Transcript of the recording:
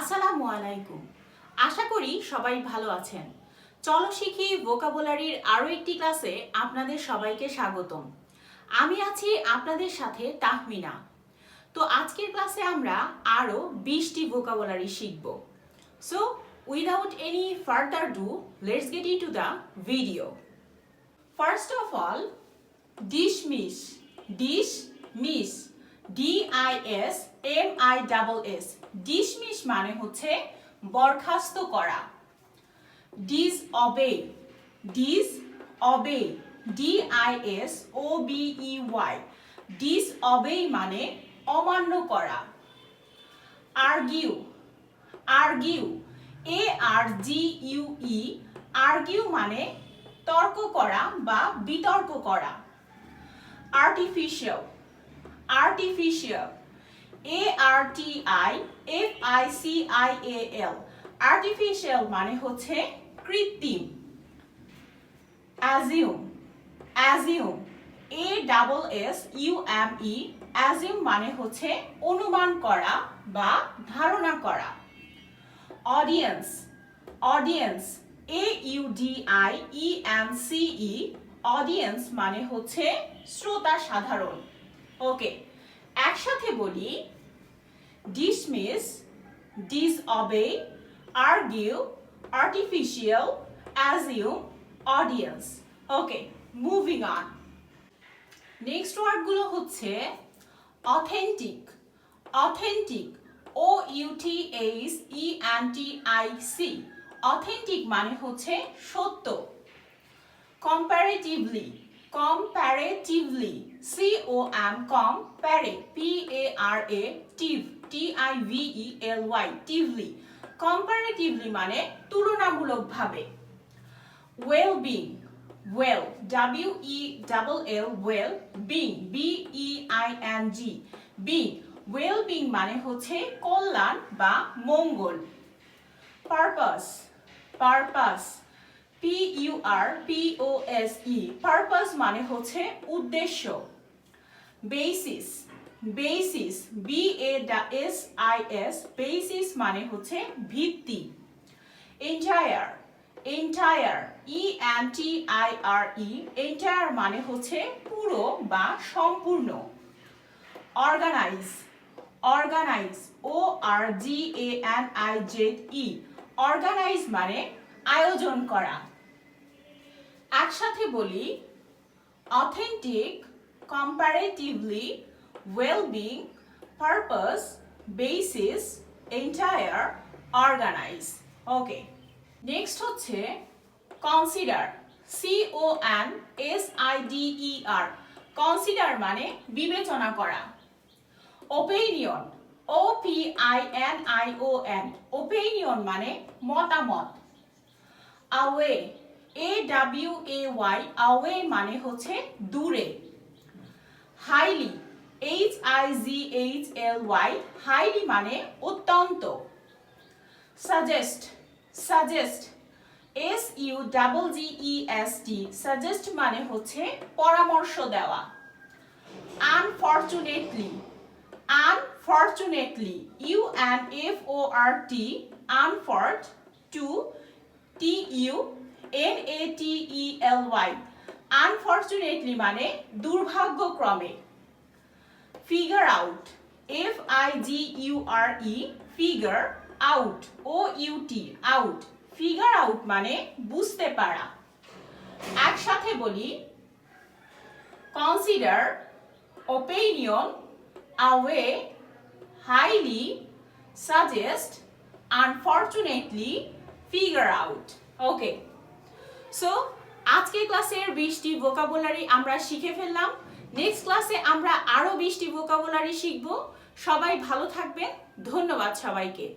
আসসালামু আলাইকুম। আশা করি সবাই ভালো আছেন। চলো শিখি ভোকাবুলারির আরও একটি ক্লাসে আপনাদের সবাইকে স্বাগতম। আমি আছি আপনাদের সাথে তাহমিনা। তো আজকের ক্লাসে আমরা আরও 20টি ভোকাবুলারি শিখব। So without any further do, let's get into the video. First of all, dismiss. Dismiss, DISMISS। Dismiss মানে হচ্ছে বরখাস্ত করা। ডিসঅবে, ডিসঅবে, DISOBEY। ডিসঅবে মানে অমান্য করা। Argue, argue, ARGUE। আর্গিউ মানে তর্ক করা বা বিতর্ক করা। Artificial, artificial, ARTIFICIAL। আর্টিফিশিয়াল মানে হচ্ছে কৃত্রিম। Assume, assume, ASSUME। অ্যাজিউম মানে হচ্ছে অনুমান করা বা ধারণা করা। Audience, audience, AUDIENCE। অডিয়েন্স মানে হচ্ছে শ্রোতা সাধারণ। ওকে, একসাথে বলি, dismiss, disobey, argue, artificial, assume, audience. Okay, moving on. Next ওয়ার্ডগুলো হচ্ছে অথেন্টিক, অথেন্টিক, OUTHENTIC। অথেন্টিক মানে হচ্ছে সত্য। Comparatively, comparatively, COMPARE, TIVELY, tively. Comparatively মানে তুলনামূলকভাবে। Wellbeing, well, WELL, well, being, BEING, being. Wellbeing মানে হচ্ছে কল্যাণ বা মঙ্গল। Purpose, purpose, PURPOSE। পারপাস মানে হচ্ছে উদ্দেশ্য। Basis, basis, BASIS। বেসিস মানে হচ্ছে ভিত্তি। Entire, entire, ENTIRE। এন্টায়ার মানে হচ্ছে পুরো বা সম্পূর্ণ। Organise, organise, ORGANIZE। অর্গানাইজ মানে আয়োজন করা। একসাথে বলি, authentic, comparatively, wellbeing, purpose, basis, entire, organise. Okay, next হচ্ছে কনসিডার, CONSIDER। কনসিডার মানে বিবেচনা করা। Opinion, OPINION। ওপিনিয়ন মানে মতামত। আওয়ে, AWAY। আওয়ে মানে হচ্ছে দূরে। Highly, HIGHLY। হাইলি মানে অত্যন্ত। Suggest, suggest, SUGGEST। সাজেস্ট মানে হচ্ছে পরামর্শ দেওয়া। Unfortunately, unfortunately, UNFORT। আনফর্ট, TUNATELY। আনফরচুনেটলি মানে দুর্ভাগ্যক্রমে। Figure out, FIGURE। Figure out, OUT, out. Figure out মানে বুঝতে পারা। একসাথে বলি, consider, opinion, away, highly, suggest, unfortunately, figure out. Okay, so আজকের ক্লাসের 20টি ভোকাবুলারি আমরা শিখে ফেললাম। নেক্সট ক্লাসে আমরা আরো 20টি ভোকাবুলারি শিখব। সবাই ভালো থাকবেন। ধন্যবাদ সবাইকে।